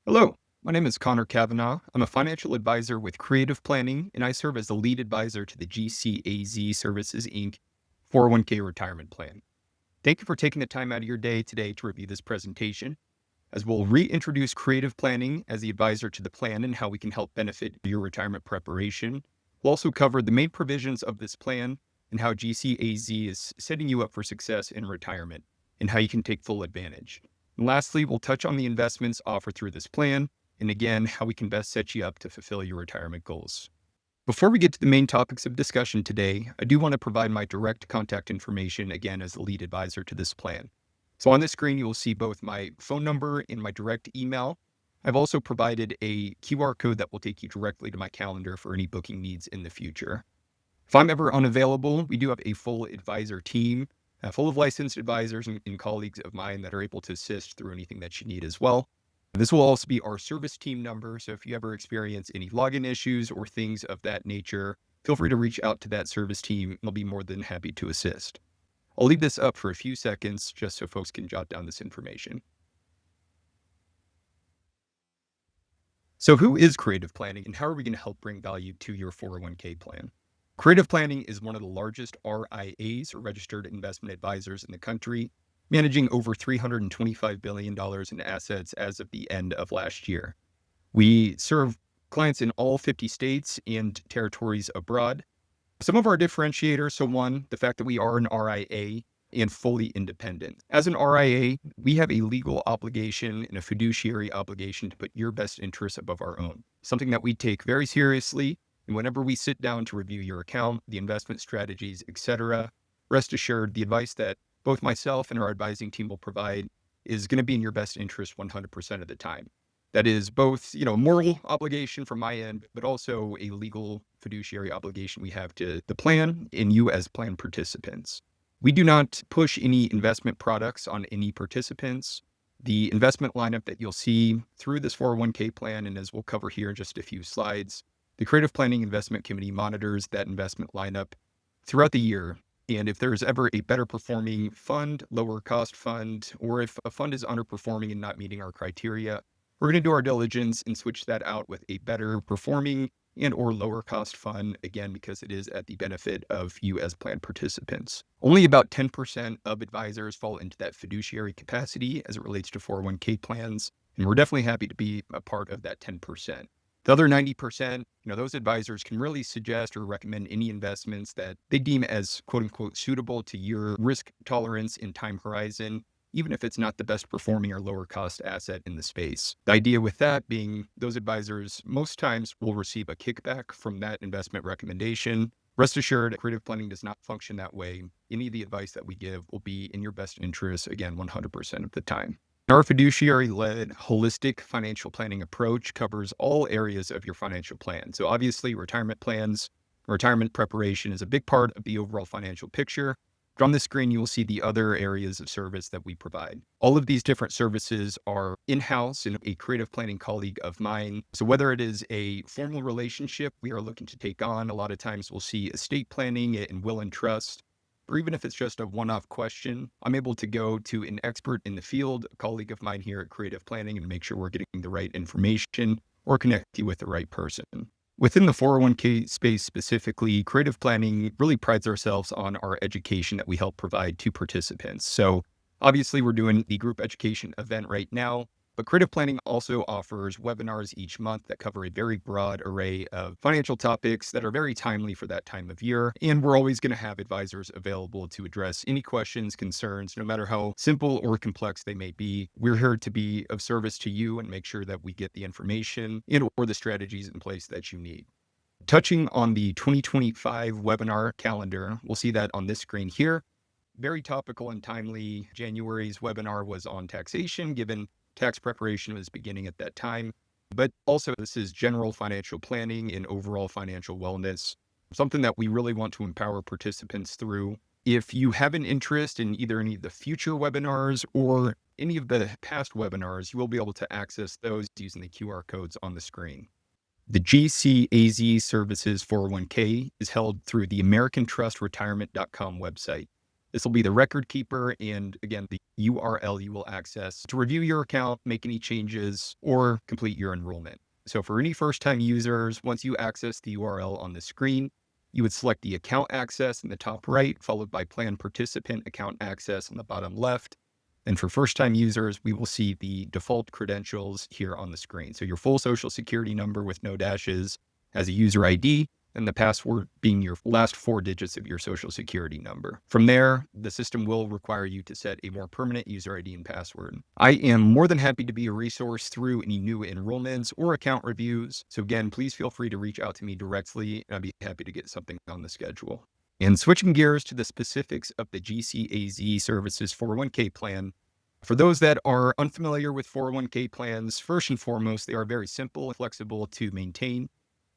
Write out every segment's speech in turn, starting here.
Hello, my name is Connor Kavanaugh. I'm a financial advisor with Creative Planning, and I serve as the lead advisor to the GCAZ Services Inc. 401k retirement plan. Thank you for taking the time out of your day today to review this presentation, as we'll reintroduce creative planning as the advisor to the plan and how we can help benefit your retirement preparation. We'll also cover the main provisions of this plan and how GCAZ is setting you up for success in retirement and how you can take full advantage. And lastly, we'll touch on the investments offered through this plan and again, how we can best set you up to fulfill your retirement goals. Before we get to the main topics of discussion today, I do want to provide my direct contact information again as the lead advisor to this plan. So on this screen, you will see both my phone number and my direct email. I've also provided a QR code that will take you directly to my calendar for any booking needs in the future. If I'm ever unavailable, we do have a full advisor team, full of licensed advisors and colleagues of mine that are able to assist through anything that you need as well. This will also be our service team number. So if you ever experience any login issues or things of that nature, feel free to reach out to that service team. They'll be more than happy to assist. I'll leave this up for a few seconds just so folks can jot down this information. So who is creative planning and how are we going to help bring value to your 401k plan? Creative Planning is one of the largest RIAs, or registered investment advisors in the country, managing over $325 billion in assets as of the end of last year. We serve clients in all 50 states and territories abroad. Some of our differentiators, so one, the fact that we are an RIA and fully independent. As an RIA, we have a legal obligation and a fiduciary obligation to put your best interests above our own, something that we take very seriously. And whenever we sit down to review your account, the investment strategies, etc., rest assured the advice that both myself and our advising team will provide is going to be in your best interest 100% of the time. That is both, a moral obligation from my end, but also a legal fiduciary obligation we have to the plan and you as plan participants. We do not push any investment products on any participants. The investment lineup that you'll see through this 401k plan, and as we'll cover here in just a few slides, the Creative Planning Investment Committee monitors that investment lineup throughout the year. And if there's ever a better performing fund, lower cost fund, or if a fund is underperforming and not meeting our criteria, we're going to do our diligence and switch that out with a better performing and or lower cost fund, again, because it is at the benefit of you as plan participants. Only about 10% of advisors fall into that fiduciary capacity as it relates to 401k plans. And we're definitely happy to be a part of that 10%. The other 90%, those advisors can really suggest or recommend any investments that they deem as quote unquote suitable to your risk tolerance and time horizon, even if it's not the best performing or lower cost asset in the space. The idea with that being those advisors most times will receive a kickback from that investment recommendation. Rest assured, creative planning does not function that way. Any of the advice that we give will be in your best interest, again, 100% of the time. Our fiduciary-led holistic financial planning approach covers all areas of your financial plan. So obviously, retirement plans, retirement preparation is a big part of the overall financial picture. But on the screen, you will see the other areas of service that we provide. All of these different services are in-house and a creative planning colleague of mine. So whether it is a formal relationship we are looking to take on, a lot of times we'll see estate planning and will and trust, or even if it's just a one-off question, I'm able to go to an expert in the field, a colleague of mine here at Creative Planning, and make sure we're getting the right information or connect you with the right person. Within the 401k space specifically, Creative Planning really prides ourselves on our education that we help provide to participants. So obviously we're doing the group education event right now, but Creative Planning also offers webinars each month that cover a very broad array of financial topics that are very timely for that time of year. And we're always going to have advisors available to address any questions, concerns, no matter how simple or complex they may be. We're here to be of service to you and make sure that we get the information and or the strategies in place that you need. Touching on the 2025 webinar calendar, we'll see that on this screen here. Very topical and timely. January's webinar was on taxation, given tax preparation was beginning at that time. But also, this is general financial planning and overall financial wellness, something that we really want to empower participants through. If you have an interest in either any of the future webinars or any of the past webinars, you will be able to access those using the QR codes on the screen. The GCAZ Services 401k is held through the AmericanTrustRetirement.com website. This will be the record keeper and, again, the URL you will access to review your account, make any changes, or complete your enrollment. So for any first-time users, once you access the URL on the screen, you would select the account access in the top right, followed by plan participant account access in the bottom left. And for first-time users, we will see the default credentials here on the screen. So your full social security number with no dashes as a user ID, and the password being your last 4 digits of your social security number. From there, the system will require you to set a more permanent user ID and password. I am more than happy to be a resource through any new enrollments or account reviews. So again, please feel free to reach out to me directly, and I'd be happy to get something on the schedule. And switching gears to the specifics of the GCAZ Services 401k plan. For those that are unfamiliar with 401k plans, first and foremost, they are very simple and flexible to maintain.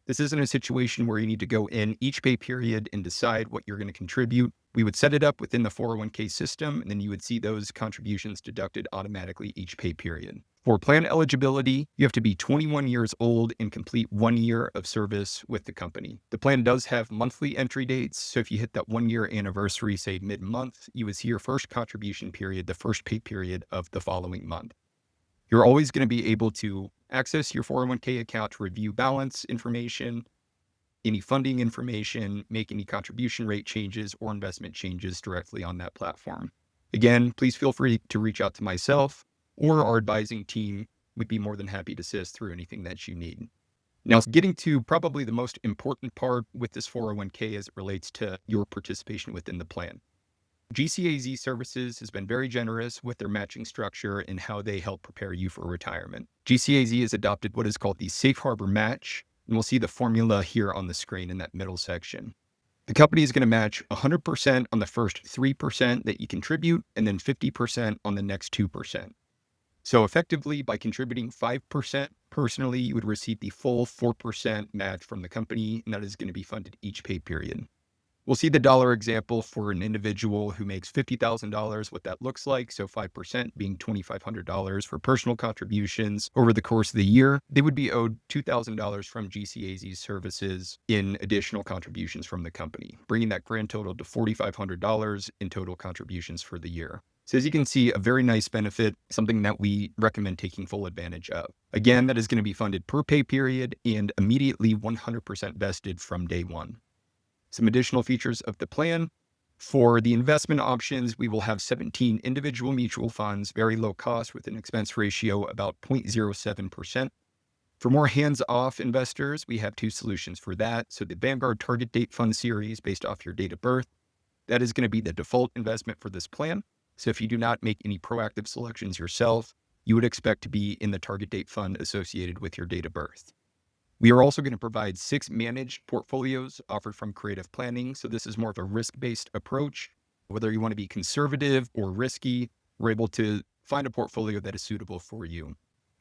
This isn't a situation where you need to go in each pay period and decide what you're going to contribute. We would set it up within the 401k system, and then you would see those contributions deducted automatically each pay period. For plan eligibility, you have to be 21 years old and complete 1 year of service with the company. The plan does have monthly entry dates, so if you hit that 1 year anniversary, say mid-month, you would see your first contribution period, the first pay period of the following month. You're always going to be able to access your 401k account to review balance information, any funding information, make any contribution rate changes or investment changes directly on that platform. Again, please feel free to reach out to myself or our advising team. We'd be more than happy to assist through anything that you need. Now, getting to probably the most important part with this 401k as it relates to your participation within the plan. GCAZ Services has been very generous with their matching structure and how they help prepare you for retirement. GCAZ has adopted what is called the Safe Harbor Match, and we'll see the formula here on the screen in that middle section. The company is going to match 100% on the first 3% that you contribute, and then 50% on the next 2%. So effectively, by contributing 5% personally, you would receive the full 4% match from the company, and that is going to be funded each pay period. We'll see the dollar example for an individual who makes $50,000, what that looks like. So 5% being $2,500 for personal contributions over the course of the year. They would be owed $2,000 from GCAZ Services in additional contributions from the company, bringing that grand total to $4,500 in total contributions for the year. So as you can see, a very nice benefit, something that we recommend taking full advantage of. Again, that is going to be funded per pay period and immediately 100% vested from day one. Some additional features of the plan. For the investment options, we will have 17 individual mutual funds, very low cost with an expense ratio about 0.07%. For more hands-off investors, we have 2 solutions for that. So the Vanguard Target Date Fund Series based off your date of birth, that is going to be the default investment for this plan. So if you do not make any proactive selections yourself, you would expect to be in the target date fund associated with your date of birth. We are also going to provide 6 managed portfolios offered from Creative Planning. So this is more of a risk-based approach. Whether you want to be conservative or risky, we're able to find a portfolio that is suitable for you.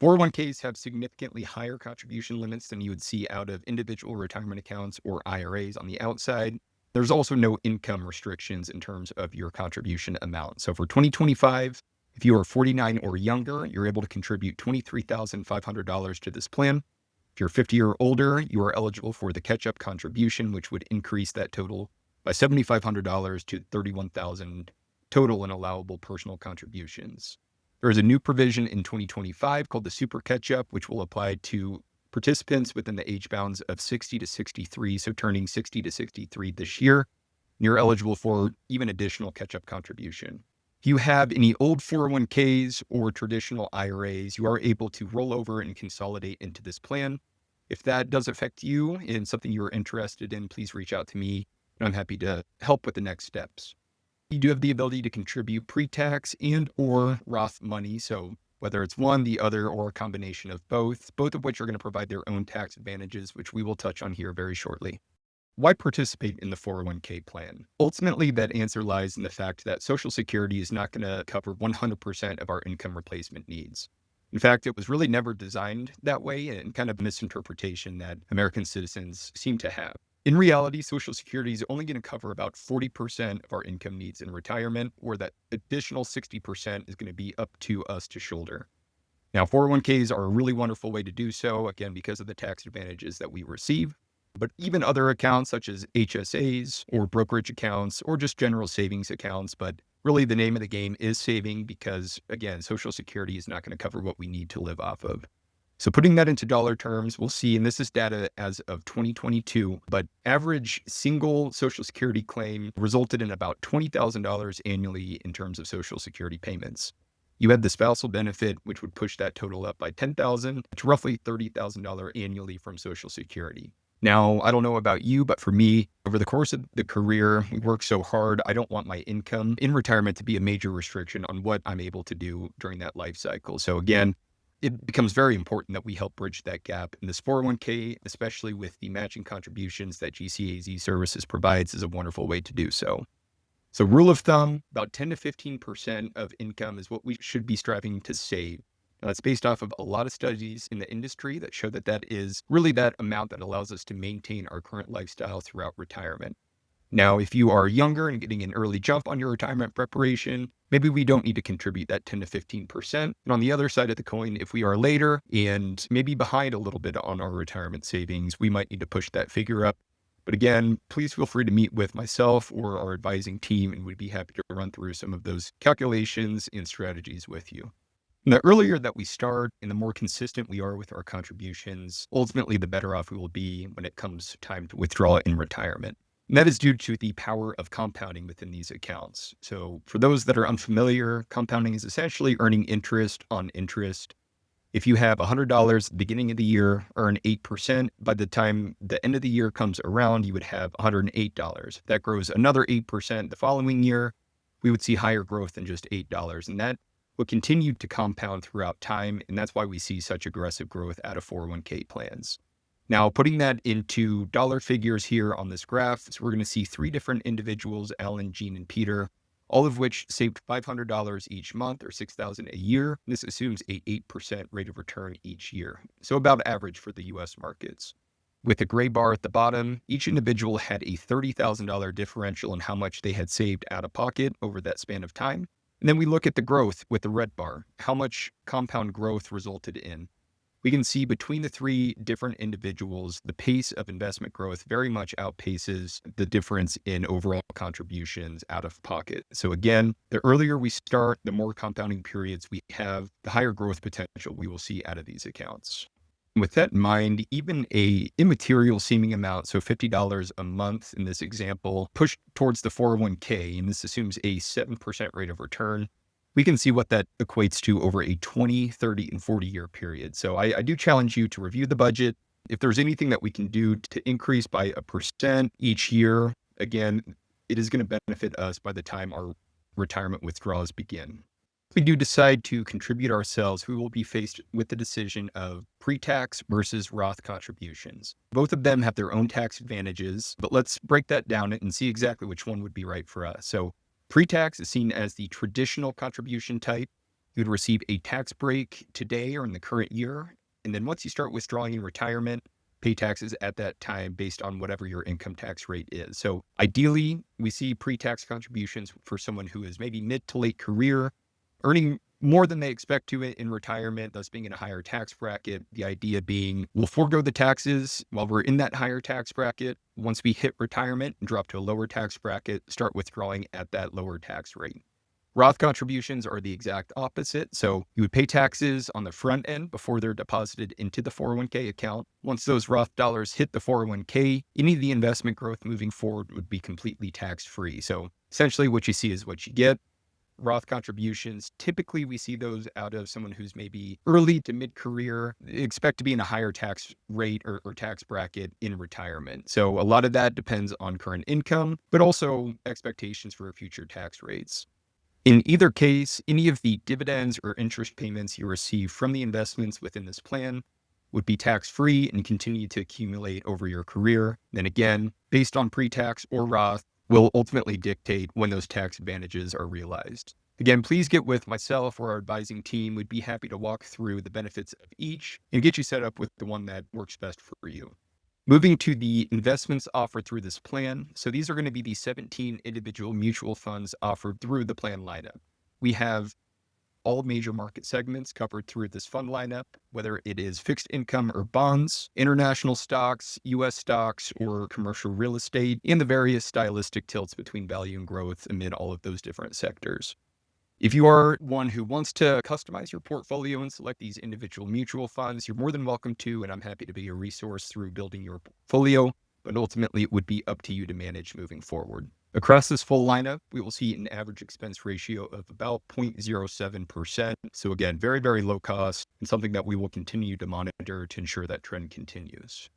401ks have significantly higher contribution limits than you would see out of individual retirement accounts or IRAs on the outside. There's also no income restrictions in terms of your contribution amount. So for 2025, if you are 49 or younger, you're able to contribute $23,500 to this plan. If you're 50 or older, you are eligible for the catch-up contribution, which would increase that total by $7,500 to $31,000 total in allowable personal contributions. There is a new provision in 2025 called the Super Catch-up, which will apply to participants within the age bounds of 60 to 63, so turning 60 to 63 this year. You're eligible for even additional catch-up contribution. If you have any old 401ks or traditional IRAs, you are able to roll over and consolidate into this plan. If that does affect you and something you're interested in, please reach out to me, and I'm happy to help with the next steps. You do have the ability to contribute pre-tax and or Roth money, so whether it's one, the other, or a combination of both of which are going to provide their own tax advantages, which we will touch on here very shortly. Why participate in the 401k plan? Ultimately, that answer lies in the fact that Social Security is not going to cover 100% of our income replacement needs. In fact, it was really never designed that way, and kind of a misinterpretation that American citizens seem to have. In reality, Social Security is only going to cover about 40% of our income needs in retirement, where that additional 60% is going to be up to us to shoulder. Now, 401ks are a really wonderful way to do so, again, because of the tax advantages that we receive. But even other accounts such as HSAs or brokerage accounts or just general savings accounts. But really, the name of the game is saving because, again, Social Security is not going to cover what we need to live off of. So putting that into dollar terms, we'll see, and this is data as of 2022, but average single Social Security claim resulted in about $20,000 annually in terms of Social Security payments. You had the spousal benefit, which would push that total up by $10,000 to roughly $30,000 annually from Social Security. Now, I don't know about you, but for me, over the course of the career, we work so hard. I don't want my income in retirement to be a major restriction on what I'm able to do during that life cycle. So again, it becomes very important that we help bridge that gap. And this 401k, especially with the matching contributions that GCAZ Services provides, is a wonderful way to do so. So rule of thumb, about 10 to 15% of income is what we should be striving to save. Now, that's based off of a lot of studies in the industry that show that that is really that amount that allows us to maintain our current lifestyle throughout retirement. Now, if you are younger and getting an early jump on your retirement preparation, maybe we don't need to contribute that 10 to 15%. And on the other side of the coin, if we are later and maybe behind a little bit on our retirement savings, we might need to push that figure up. But again, please feel free to meet with myself or our advising team, and we'd be happy to run through some of those calculations and strategies with you. And the earlier that we start and the more consistent we are with our contributions, ultimately the better off we will be when it comes time to withdraw in retirement. And that is due to the power of compounding within these accounts. So for those that are unfamiliar, compounding is essentially earning interest on interest. If you have $100 at the beginning of the year, earn 8%, by the time the end of the year comes around, you would have $108. That grows another 8% the following year, we would see higher growth than just $8. And that will continue to compound throughout time. And that's why we see such aggressive growth out of 401k plans. Now, putting that into dollar figures here on this graph, so we're going to see three different individuals, Alan, Jean, and Peter, all of which saved $500 each month or $6,000 a year. This assumes a 8% rate of return each year, so about average for the US markets. With a gray bar at the bottom, each individual had a $30,000 differential in how much they had saved out of pocket over that span of time. And then we look at the growth with the red bar, how much compound growth resulted in. We can see between the three different individuals, the pace of investment growth very much outpaces the difference in overall contributions out of pocket. So again, the earlier we start, the more compounding periods we have, the higher growth potential we will see out of these accounts. With that in mind, even a immaterial seeming amount, so $50 a month in this example, pushed towards the 401k, and this assumes a 7% rate of return, we can see what that equates to over a 20, 30, and 40-year period. So I do challenge you to review the budget. If there's anything that we can do to increase by 1% each year, again, it is going to benefit us by the time our retirement withdrawals begin. If we do decide to contribute ourselves, we will be faced with the decision of pre-tax versus Roth contributions. Both of them have their own tax advantages, but let's break that down and see exactly which one would be right for us. So pre-tax is seen as the traditional contribution type. You would receive a tax break today or in the current year. And then once you start withdrawing in retirement, pay taxes at that time based on whatever your income tax rate is. So ideally, we see pre-tax contributions for someone who is maybe mid to late career, earning more than they expect to in retirement, thus being in a higher tax bracket. The idea being we'll forego the taxes while we're in that higher tax bracket. Once we hit retirement and drop to a lower tax bracket, start withdrawing at that lower tax rate. Roth contributions are the exact opposite. So you would pay taxes on the front end before they're deposited into the 401k account. Once those Roth dollars hit the 401k, any of the investment growth moving forward would be completely tax-free. So essentially what you see is what you get. Roth contributions, typically we see those out of someone who's maybe early to mid-career, expect to be in a higher tax rate or tax bracket in retirement. So a lot of that depends on current income, but also expectations for future tax rates. In either case, any of the dividends or interest payments you receive from the investments within this plan would be tax-free and continue to accumulate over your career. Then again, based on pre-tax or Roth, will ultimately dictate when those tax advantages are realized. Again, please get with myself or our advising team. We'd be happy to walk through the benefits of each and get you set up with the one that works best for you. Moving to the investments offered through this plan. So these are going to be the 17 individual mutual funds offered through the plan lineup. We have all major market segments covered through this fund lineup, whether it is fixed income or bonds, international stocks, US stocks, or commercial real estate, and the various stylistic tilts between value and growth amid all of those different sectors. If you are one who wants to customize your portfolio and select these individual mutual funds, you're more than welcome to, and I'm happy to be a resource through building your portfolio, but ultimately it would be up to you to manage moving forward. Across this full lineup, we will see an average expense ratio of about 0.07%. So again, very, very low cost and something that we will continue to monitor to ensure that trend continues.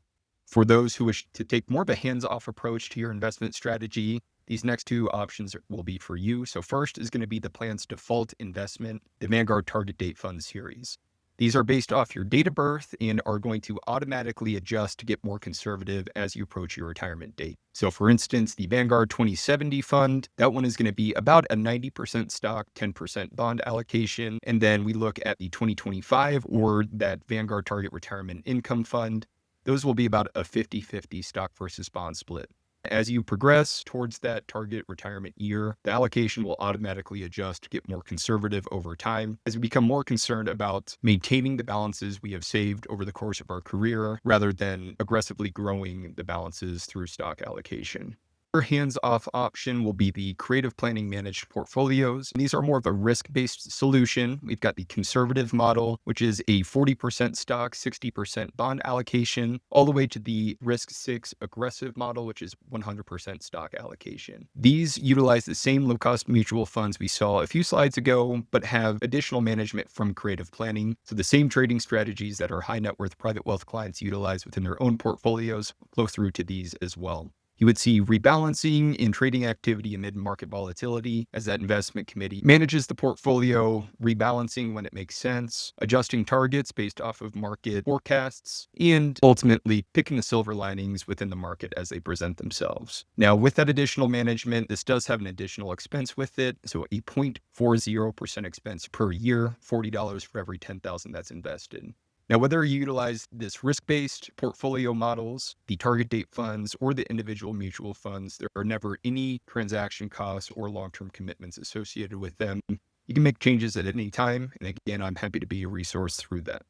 For those who wish to take more of a hands-off approach to your investment strategy, these next two options will be for you. So first is going to be the plan's default investment, the Vanguard Target Date Fund series. These are based off your date of birth and are going to automatically adjust to get more conservative as you approach your retirement date. So for instance, the Vanguard 2070 fund, that one is going to be about a 90% stock, 10% bond allocation. And then we look at the 2025 or that Vanguard Target Retirement Income Fund. Those will be about a 50-50 stock versus bond split. As you progress towards that target retirement year, the allocation will automatically adjust to get more conservative over time as we become more concerned about maintaining the balances we have saved over the course of our career rather than aggressively growing the balances through stock allocation. Our hands-off option will be the creative planning managed portfolios. These are more of a risk-based solution. We've got the conservative model, which is a 40% stock, 60% bond allocation, all the way to the risk 6 aggressive model, which is 100% stock allocation. These utilize the same low-cost mutual funds we saw a few slides ago, but have additional management from creative planning. So the same trading strategies that our high net worth private wealth clients utilize within their own portfolios flow through to these as well. You would see rebalancing in trading activity amid market volatility as that investment committee manages the portfolio, rebalancing when it makes sense, adjusting targets based off of market forecasts, and ultimately picking the silver linings within the market as they present themselves. Now, with that additional management, this does have an additional expense with it. So a 0.40% expense per year, $40 for every $10,000 that's invested. Now, whether you utilize this risk-based portfolio models, the target date funds, or the individual mutual funds, there are never any transaction costs or long-term commitments associated with them. You can make changes at any time. And again, I'm happy to be a resource through that.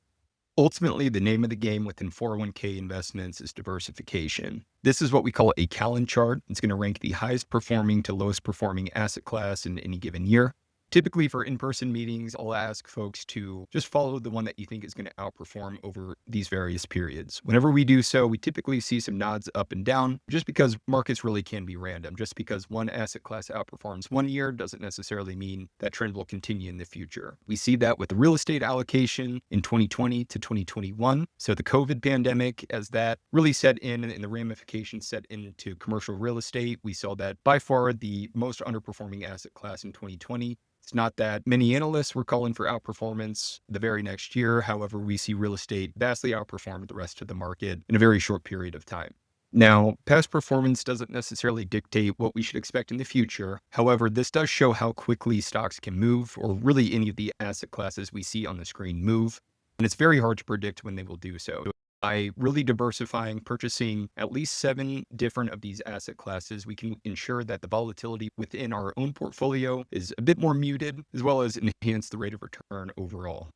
Ultimately, the name of the game within 401k investments is diversification. This is what we call a Callan chart. It's going to rank the highest performing to lowest performing asset class in any given year. Typically for in-person meetings, I'll ask folks to just follow the one that you think is going to outperform over these various periods. Whenever we do so, we typically see some nods up and down just because markets really can be random. Just because one asset class outperforms one year doesn't necessarily mean that trend will continue in the future. We see that with the real estate allocation in 2020 to 2021. So the COVID pandemic, as that really set in and the ramifications set into commercial real estate, we saw that by far the most underperforming asset class in 2020. It's not that many analysts were calling for outperformance the very next year. However, we see real estate vastly outperform the rest of the market in a very short period of time. Now, past performance doesn't necessarily dictate what we should expect in the future. However, this does show how quickly stocks can move, or really any of the asset classes we see on the screen move. And it's very hard to predict when they will do so. By really diversifying, purchasing at least 7 different of these asset classes, we can ensure that the volatility within our own portfolio is a bit more muted, as well as enhance the rate of return overall.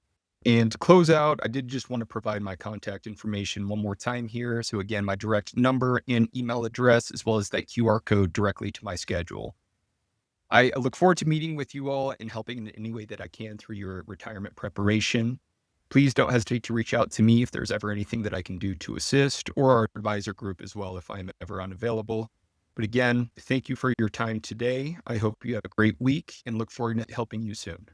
And to close out, I did just want to provide my contact information one more time here. So again, my direct number and email address, as well as that QR code directly to my schedule. I look forward to meeting with you all and helping in any way that I can through your retirement preparation. Please don't hesitate to reach out to me if there's ever anything that I can do to assist, or our advisor group as well if I'm ever unavailable. But again, thank you for your time today. I hope you have a great week and look forward to helping you soon.